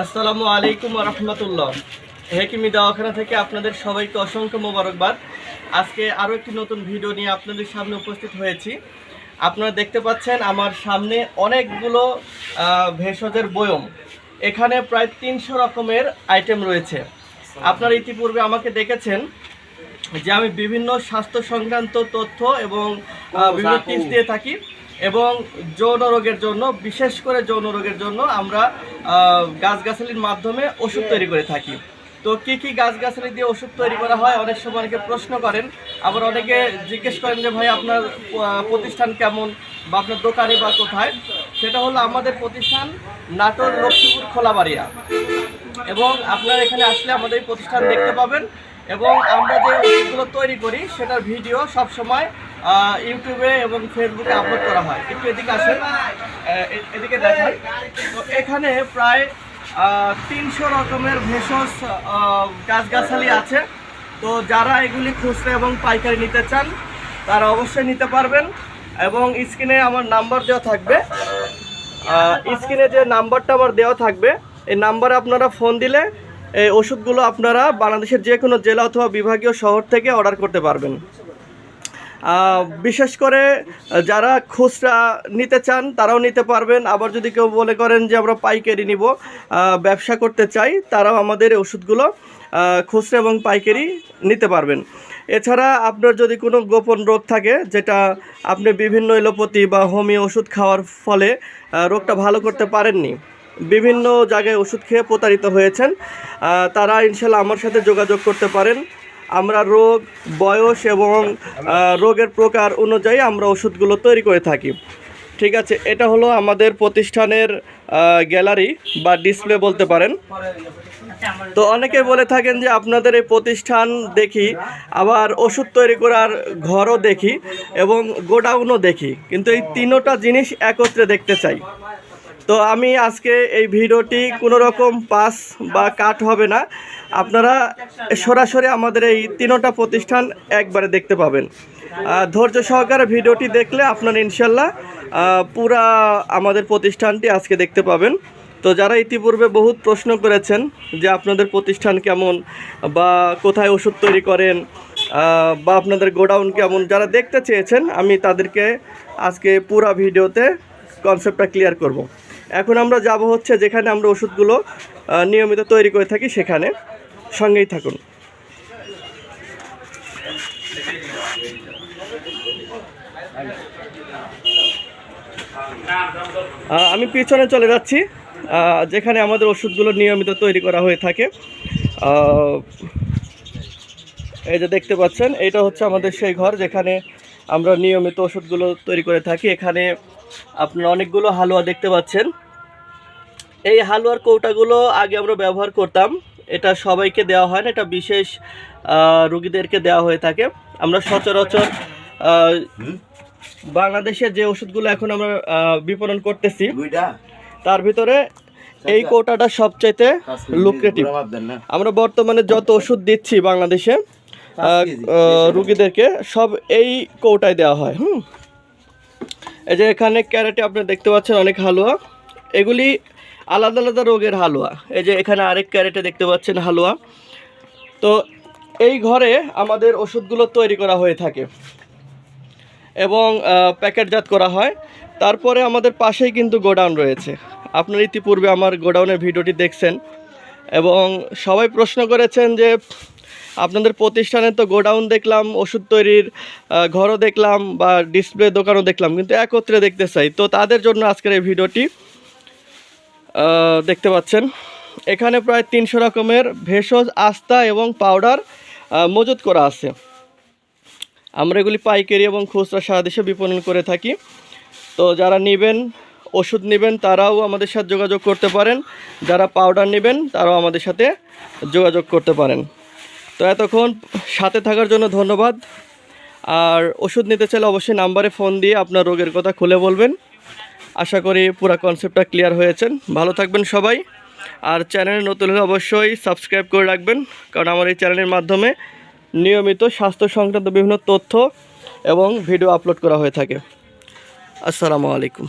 আসসালামু আলাইকুম রহমতুল্লাহ। হেকিমি দাওয়াখানা থেকে আপনাদের সবাইকে অসংখ্য মোবারকবাদ। আজকে আরও একটি নতুন ভিডিও নিয়ে আপনাদের সামনে উপস্থিত হয়েছি। আপনারা দেখতে পাচ্ছেন আমার সামনে অনেকগুলো ভেষজের বয়ম। এখানে প্রায় 300 রকমের আইটেম রয়েছে। আপনারা ইতিপূর্বে আমাকে দেখেছেন যে আমি বিভিন্ন স্বাস্থ্য সংক্রান্ত তথ্য এবং বিভিন্ন টিপস দিয়ে থাকি এবং যৌন রোগের জন্য, বিশেষ করে যৌন রোগের জন্য আমরা গাছগাছালির মাধ্যমে ওষুধ তৈরি করে থাকি। তো কী গাছগাছালি দিয়ে ওষুধ তৈরি করা হয় অনেক সময় অনেকে প্রশ্ন করেন, আবার অনেকে জিজ্ঞেস করেন যে ভাই আপনার প্রতিষ্ঠান কেমন বা আপনার দোকানে বা কোথায়। সেটা হলো আমাদের প্রতিষ্ঠান নাটোর লক্ষ্মীপুর খোলাবাড়িয়া, এবং আপনারা এখানে আসলে আমাদের এই প্রতিষ্ঠান দেখতে পাবেন। এবং আমরা যে ওষুধগুলো তৈরি করি সেটার ভিডিও সবসময় ইউটিউবে এবং ফেসবুকে আপলোড করা হয়। একটু এদিকে আসেন, এদিকে দেখেন। তো এখানে প্রায় 300 রকমের ভেষজ গাছগাছালি আছে। তো যারা এগুলি খুচরা এবং পাইকারি নিতে চান তারা অবশ্যই নিতে পারবেন। এবং স্ক্রিনে আমার নাম্বার দেওয়া থাকবে, স্ক্রিনে যে নাম্বারটা আমার দেওয়া থাকবে এই নাম্বারে আপনারা ফোন দিলে এই ওষুধগুলো আপনারা বাংলাদেশের যে কোনো জেলা অথবা বিভাগীয় শহর থেকে অর্ডার করতে পারবেন। বিশেষ করে যারা খুচরা নিতে চান তারাও নিতে পারবেন। আবার যদি কেউ বলে করেন যে আমরা পাইকারি নিব, ব্যবসা করতে চাই, তারাও আমাদের ওষুধগুলো খুচরা এবং পাইকারি নিতে পারবেন। এছাড়া আপনার যদি কোনো গোপন রোগ থাকে, যেটা আপনি বিভিন্ন এলোপ্যাথি বা হোমিও ওষুধ খাওয়ার ফলে রোগটা ভালো করতে পারেননি, বিভিন্ন জায়গায় ওষুধ খেয়ে প্রতারিত হয়েছেন, তারা ইনশাল্লাহ আমার সাথে যোগাযোগ করতে পারেন। আমরা রোগ, বয়স এবং রোগের প্রকার অনুযায়ী আমরা ওষুধগুলো তৈরি করে থাকি। ঠিক আছে, এটা হলো আমাদের প্রতিষ্ঠানের গ্যালারি বা ডিসপ্লে বলতে পারেন। তো অনেকে বলে থাকেন যে আপনাদের এই প্রতিষ্ঠান দেখি, আবার ওষুধ তৈরি করার ঘরও দেখি এবং গোডাউনও দেখি, কিন্তু এই তিনোটা জিনিস একত্রে দেখতে চাই। তো আমি আজকে এই ভিডিওটি কোনো রকম পাস বা কাট হবে না, আপনারা সরাসরি আমাদের এই তিনোটা প্রতিষ্ঠান একবারে দেখতে পাবেন। ধৈর্য সহকারে ভিডিওটি দেখলে আপনারা ইনশাল্লাহ পুরা আমাদের প্রতিষ্ঠানটি আজকে দেখতে পাবেন। তো যারা ইতিপূর্বে বহুত প্রশ্ন করেছেন যে আপনাদের প্রতিষ্ঠান কেমন বা কোথায় ওষুধ তৈরি করেন বা আপনাদের গোডাউন কেমন, যারা দেখতে চেয়েছেন, আমি তাদেরকে আজকে পুরা ভিডিওতে কনসেপ্টটা ক্লিয়ার করব। এখন আমরা যাব হচ্ছে যেখানে আমরা ওষুধগুলো নিয়মিত তৈরি করে থাকি, সেখানে সঙ্গেই থাকুন। আমি পিছনে চলে যাচ্ছি যেখানে আমাদের ওষুধগুলো নিয়মিত তৈরি করা হয়ে থাকে। এই যে দেখতে পাচ্ছেন, এইটা হচ্ছে আমাদের সেই ঘর যেখানে আমরা নিয়মিত ওষুধগুলো তৈরি করে থাকি। এখানে আপনারা অনেকগুলো হালুয়া দেখতে পাচ্ছেন। এই হালুয়ার কৌটাগুলো আগে আমরা ব্যবহার করতাম, এটা সবাইকে দেওয়া হয় না, এটা বিশেষ রোগীদেরকে দেওয়া হয়ে থাকে। আমরা সচরাচর বাংলাদেশে যে ওষুধগুলো এখন আমরা বিপণন করতেছি তার ভিতরে এই কৌটাটা সবচাইতে লুক্রেটিভ। আমরা বর্তমানে যত ওষুধ দিচ্ছি বাংলাদেশে রোগীদেরকে, সব এই কৌটায় দেওয়া হয়। এই যে এখানে ক্যারেটে আপনি দেখতে পাচ্ছেন অনেক হালুয়া, এগুলি আলাদা আলাদা রোগের হালুয়া। এই যে এখানে আরেক ক্যারেটে দেখতে পাচ্ছেন হালুয়া। তো এই ঘরে আমাদের ওষুধগুলো তৈরি করা হয়ে থাকে এবং প্যাকেটজাত করা হয়। তারপরে আমাদের পাশেই কিন্তু গোডাউন রয়েছে। আপনারা ইতিপূর্বে আমার গোডাউনের ভিডিওটি দেখছেন এবং সবাই প্রশ্ন করেছেন যে আপনাদের প্রতিষ্ঠানে তো গোডাউন দেখলাম, ওষুধ তৈরির ঘরও দেখলাম বা ডিসপ্লে দোকানও দেখলাম, কিন্তু একত্রে দেখতে চাই। তো তাদের জন্য আজকের এই ভিডিওটি। দেখতে পাচ্ছেন এখানে প্রায় 300 রকমের ভেষজ আস্তা এবং পাউডার মজুত করা আছে। আমরা এগুলি পাইকারি এবং খুচরা সারা দেশে বিপণন করে থাকি। তো যারা নেবেন, ওষুধ নেবেন, তারাও আমাদের সাথে যোগাযোগ করতে পারেন। যারা পাউডার নেবেন তারাও আমাদের সাথে যোগাযোগ করতে পারেন। তো এতক্ষণ সাথে থাকার জন্য ধন্যবাদ। আর ওষুধ নিতে চাইলে অবশ্যই নাম্বারে ফোন দিয়ে আপনার রোগের কথা খুলে বলবেন। আশা করি পুরো কনসেপ্টটা ক্লিয়ার হয়েছেন। ভালো থাকবেন সবাই। আর চ্যানেলে নতুন হলে অবশ্যই সাবস্ক্রাইব করে রাখবেন, কারণ আমার এই চ্যানেলের মাধ্যমে নিয়মিত স্বাস্থ্য সংক্রান্ত বিভিন্ন তথ্য এবং ভিডিও আপলোড করা হয়ে থাকে। আসসালামু আলাইকুম।